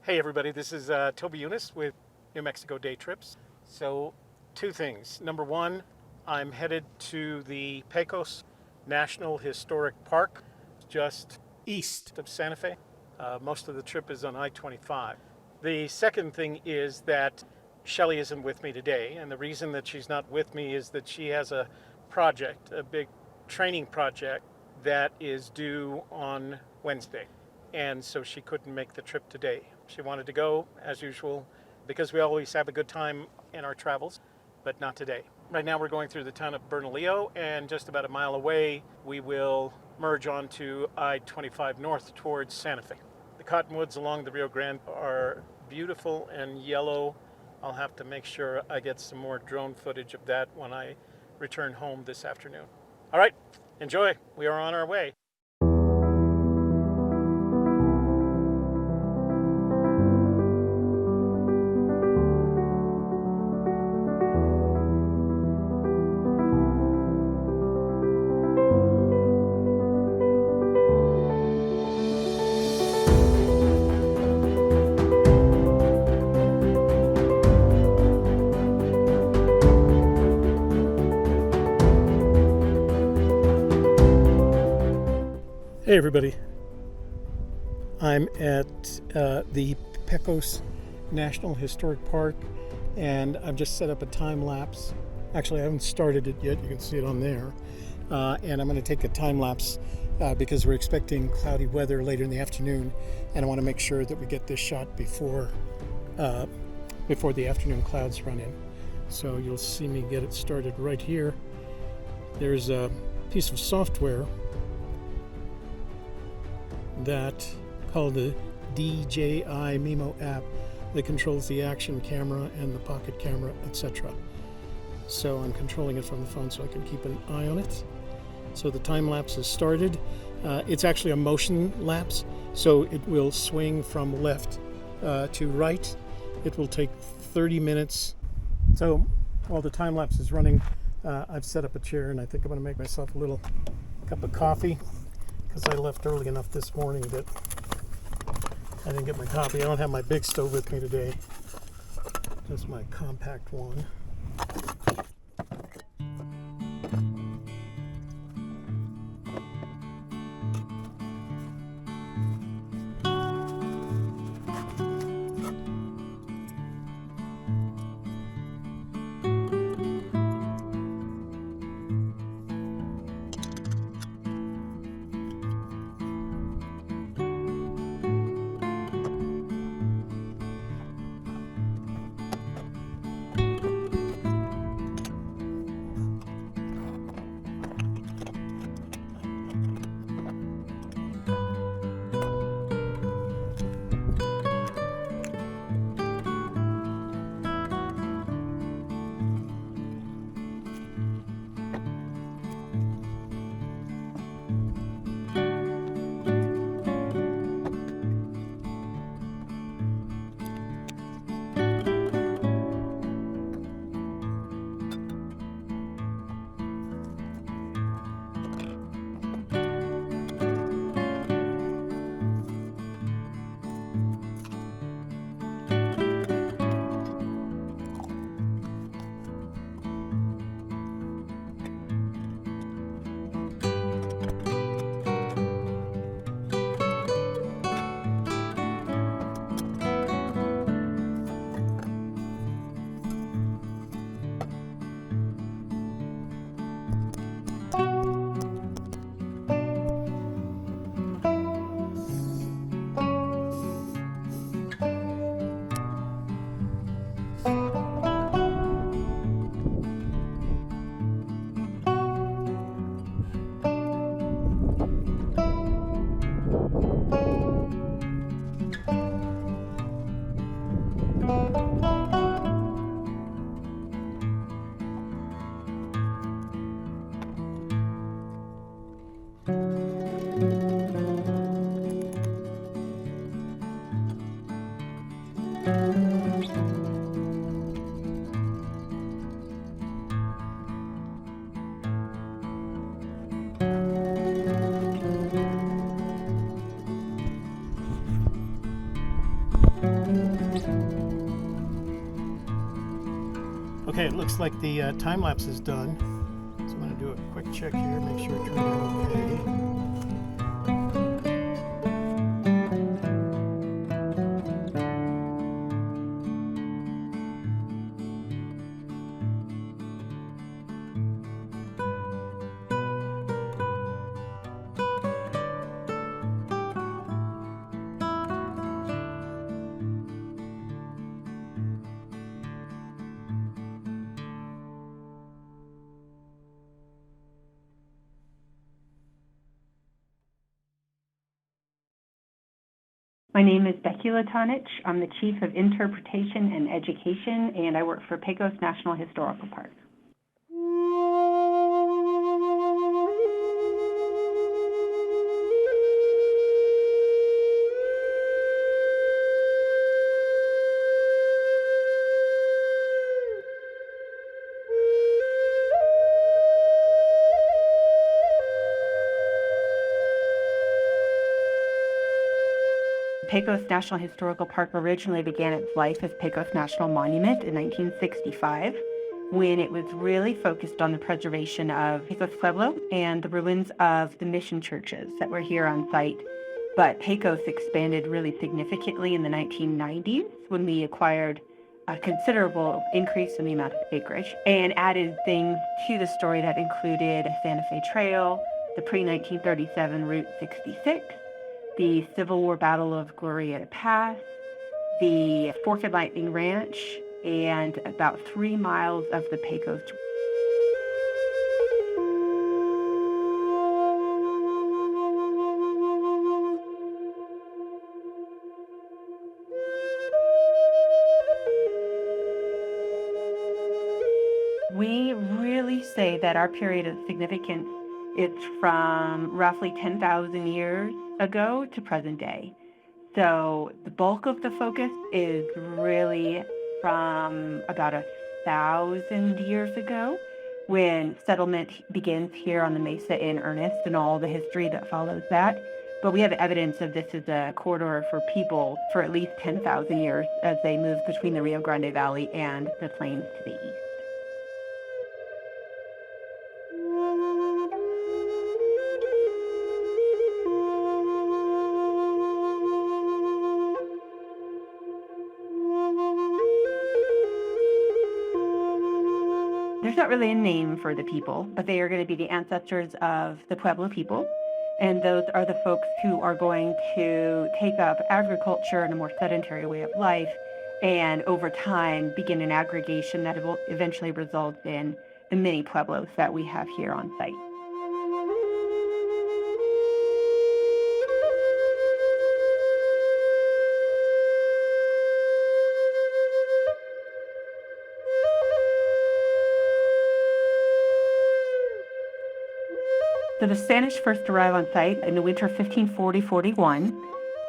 Hey everybody, this is Toby Eunice with New Mexico Day Trips. So, two things. Number one, I'm headed to the Pecos National Historic Park, just east of Santa Fe. Most of the trip is on I-25. The second thing is that Shelley isn't with me today, and the reason that she's not with me is that she has a project, a big training project that is due on Wednesday. And so she couldn't make the trip today. She wanted to go, as usual, because we always have a good time in our travels, but not today. Right now we're going through the town of Bernalillo, and just about a mile away, we will merge onto I-25 north towards Santa Fe. The cottonwoods along the Rio Grande are beautiful and yellow. I'll have to make sure I get some more drone footage of that when I return home this afternoon. All right, enjoy. We are on our way. Hey everybody, I'm at the Pecos National Historic Park, and I've just set up a time lapse. Actually, I haven't started it yet, you can see it on there. And I'm going to take a time lapse because we're expecting cloudy weather later in the afternoon, and I want to make sure that we get this shot before the afternoon clouds run in. So you'll see me get it started right here. There's a piece of software that called the DJI Mimo app that controls the action camera and the pocket camera, etc. So I'm controlling it from the phone so I can keep an eye on it. So the time lapse has started. It's actually a motion lapse, so it will swing from left to right. It will take 30 minutes. So while the time lapse is running, I've set up a chair, and I think I'm going to make myself a little cup of coffee, because I left early enough this morning that I didn't get my coffee. I don't have my big stove with me today, just my compact one. it looks like the time lapse is done. So I'm going to do a quick check here, make sure it turned out okay. My name is Becky Latonich. I'm the Chief of Interpretation and Education, and I work for Pecos National Historical Park. Pecos National Historical Park originally began its life as Pecos National Monument in 1965, when it was really focused on the preservation of Pecos Pueblo and the ruins of the mission churches that were here on site. But Pecos expanded really significantly in the 1990s when we acquired a considerable increase in the amount of acreage and added things to the story that included Santa Fe Trail, the pre-1937 Route 66, the Civil War Battle of Glorieta Pass, the Forked Lightning Ranch, and about 3 miles of the Pecos. We really say that our period of significance is from roughly 10,000 years ago to present day. So the bulk of the focus is really from about 1,000 years ago, when settlement begins here on the Mesa in earnest and all the history that follows that. But we have evidence of this as a corridor for people for at least 10,000 years as they move between the Rio Grande Valley and the plains to the east. There's not really a name for the people, but they are going to be the ancestors of the Pueblo people. And those are the folks who are going to take up agriculture and a more sedentary way of life, and over time begin an aggregation that will eventually result in the many Pueblos that we have here on site. So the Spanish first arrived on site in the winter of 1540-41,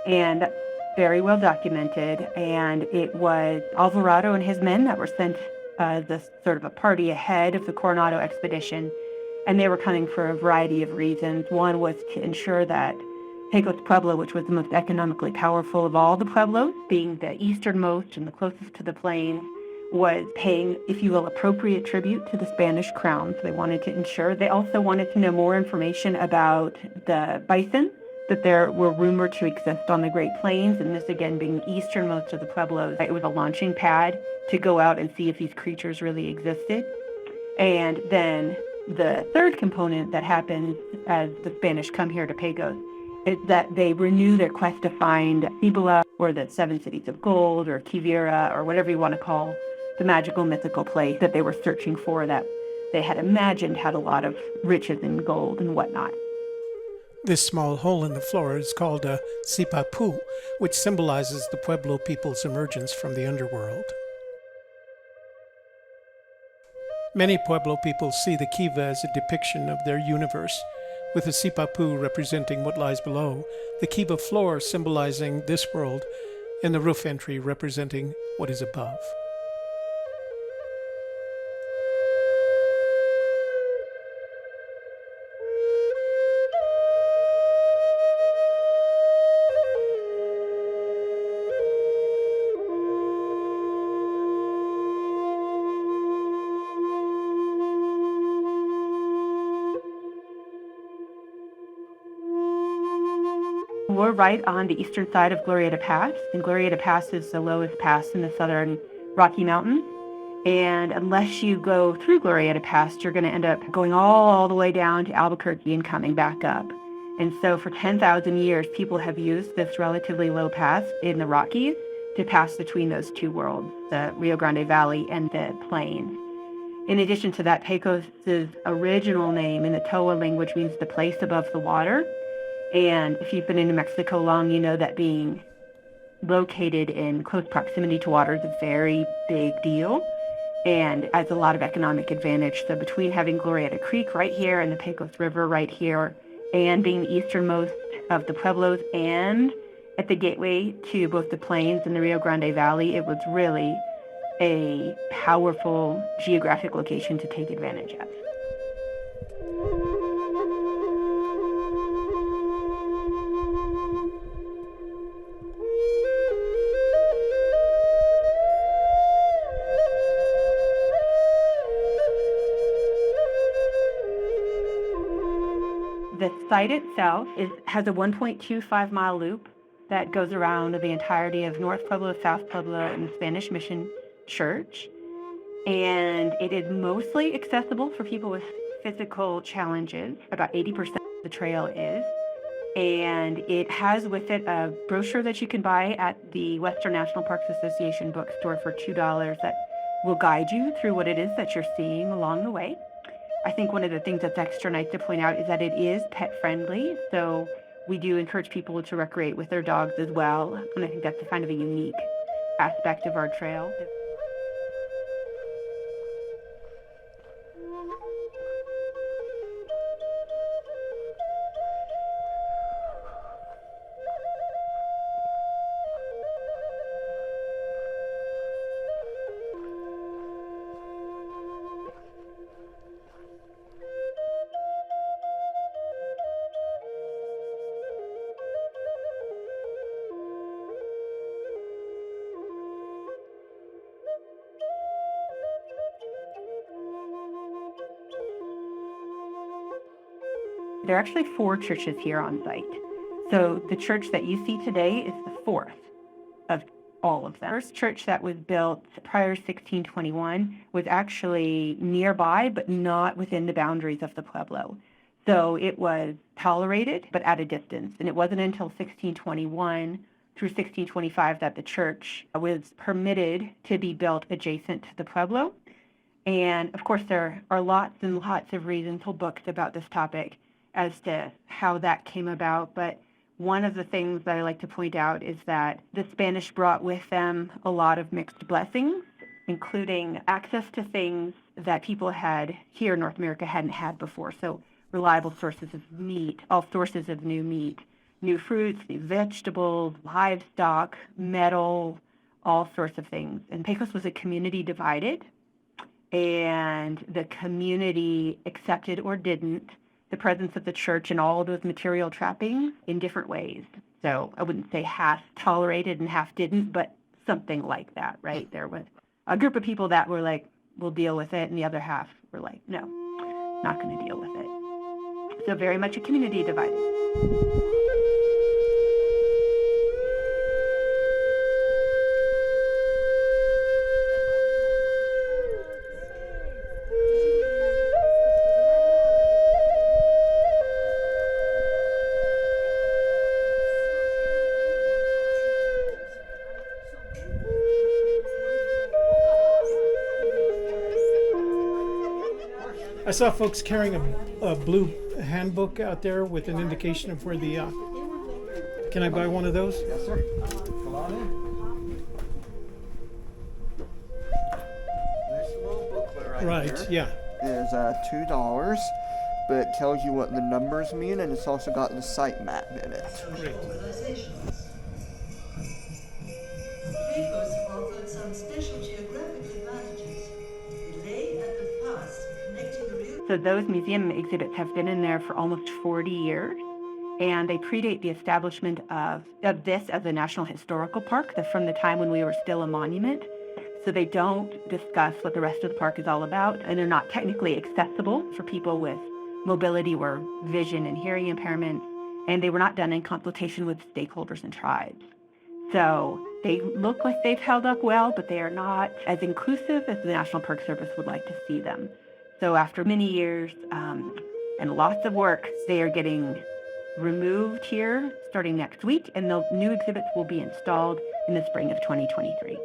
and very well documented. And it was Alvarado and his men that were sent as a sort of a party ahead of the Coronado expedition. And they were coming for a variety of reasons. One was to ensure that Pecos Pueblo, which was the most economically powerful of all the Pueblos, being the easternmost and the closest to the plains, was paying, if you will, appropriate tribute to the Spanish crown. So they wanted to ensure. They also wanted to know more information about the bison that there were rumored to exist on the Great Plains, and this again being the easternmost of the Pueblos. It was a launching pad to go out and see if these creatures really existed. And then the third component that happens as the Spanish come here to Pecos is that they renew their quest to find Cibola, or the Seven Cities of Gold, or Quivira, or whatever you want to call the magical, mythical place that they were searching for, that they had imagined had a lot of riches and gold and whatnot. This small hole in the floor is called a sipapu, which symbolizes the Pueblo people's emergence from the underworld. Many Pueblo people see the kiva as a depiction of their universe, with the sipapu representing what lies below, the kiva floor symbolizing this world, and the roof entry representing what is above. We're right on the eastern side of Glorieta Pass, and Glorieta Pass is the lowest pass in the southern Rocky Mountains. And unless you go through Glorieta Pass, you're going to end up going all the way down to Albuquerque and coming back up. And so for 10,000 years, people have used this relatively low pass in the Rockies to pass between those two worlds, the Rio Grande Valley and the plains. In addition to that, Pecos' original name in the Towa language means the place above the water. And if you've been in New Mexico long, you know that being located in close proximity to water is a very big deal and adds a lot of economic advantage. So between having Glorieta Creek right here and the Pecos River right here, and being the easternmost of the pueblos and at the gateway to both the plains and the Rio Grande Valley, it was really a powerful geographic location to take advantage of. The site itself has a 1.25 mile loop that goes around the entirety of North Pueblo, South Pueblo, and the Spanish Mission Church. And it is mostly accessible for people with physical challenges. About 80% of the trail is. And it has with it a brochure that you can buy at the Western National Parks Association bookstore for $2 that will guide you through what it is that you're seeing along the way. I think one of the things that's extra nice to point out is that it is pet friendly, so we do encourage people to recreate with their dogs as well, and I think that's kind of a unique aspect of our trail. There are actually 4 churches here on site. So the church that you see today is the 4th of all of them. The first church that was built prior to 1621 was actually nearby, but not within the boundaries of the Pueblo. So it was tolerated, but at a distance. And it wasn't until 1621 through 1625 that the church was permitted to be built adjacent to the Pueblo. And of course, there are lots and lots of reasons, whole books about this topic as to how that came about. But one of the things that I like to point out is that the Spanish brought with them a lot of mixed blessings, including access to things that people had here in North America hadn't had before. So reliable sources of meat, all sources of new meat, new fruits, new vegetables, livestock, metal, all sorts of things. And Pecos was a community divided, and the community accepted or didn't the presence of the church and all of those material trappings in different ways. So I wouldn't say half tolerated and half didn't, but something like that, right? There was a group of people that were like, we'll deal with it, and the other half were like, no, not going to deal with it. So very much a community divided. I saw folks carrying a blue handbook out there with an indication of where the. Can I buy one of those? Yes, sir. Come on in. This little booklet Right. here Yeah. is $2, but it tells you what the numbers mean, and it's also got the site map in it. Great. Pecos offered some special geographic advantages. It lay at the pass connecting the Rio. So those museum exhibits have been in there for almost 40 years, and they predate the establishment of this as a National Historical Park. They're from the time when we were still a monument. So they don't discuss what the rest of the park is all about, and they're not technically accessible for people with mobility or vision and hearing impairments. and they were not done in consultation with stakeholders and tribes. So they look like they've held up well, but they are not as inclusive as the National Park Service would like to see them. So after many years and lots of work, they are getting removed here starting next week, and the new exhibits will be installed in the spring of 2023.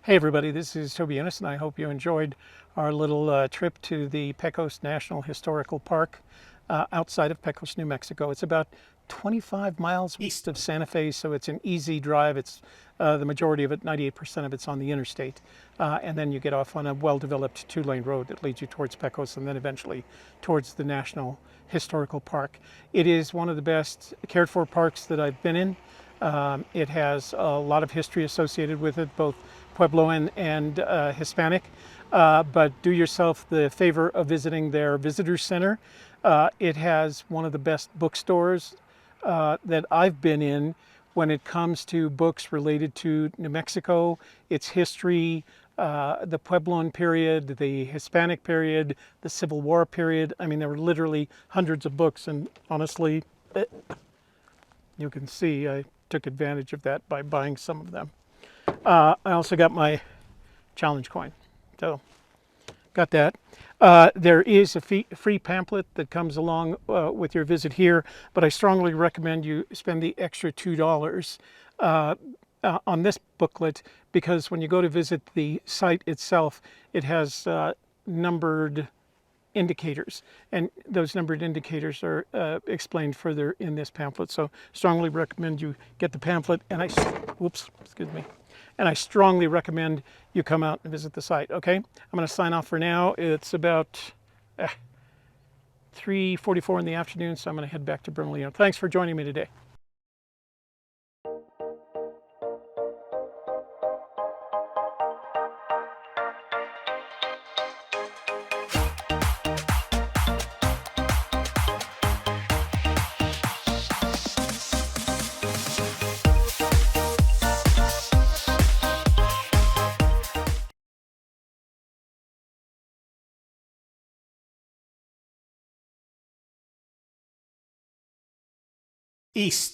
Hey everybody, this is Toby and I hope you enjoyed our little trip to the Pecos National Historical Park outside of Pecos, New Mexico. It's about 25 miles east of Santa Fe, so it's an easy drive. It's the majority of it, 98% of it's on the interstate. And then you get off on a well-developed two-lane road that leads you towards Pecos and then eventually towards the National Historical Park. It is one of the best cared for parks that I've been in. It has a lot of history associated with it, both Puebloan and Hispanic, but do yourself the favor of visiting their visitor center. It has one of the best bookstores that I've been in when it comes to books related to New Mexico, its history, the Puebloan period, the Hispanic period, the Civil War period. I mean, there were literally hundreds of books, and honestly, you can see I took advantage of that by buying some of them. I also got my challenge coin, so got that. There is a free pamphlet that comes along with your visit here, but I strongly recommend you spend the extra $2 on this booklet, because when you go to visit the site itself, it has numbered indicators, and those numbered indicators are explained further in this pamphlet. So strongly recommend you get the pamphlet, and I strongly recommend you come out and visit the site. Okay, I'm going to sign off for now. It's about 3:44 in the afternoon, so I'm going to head back to Bernalillo. Thanks for joining me today. East.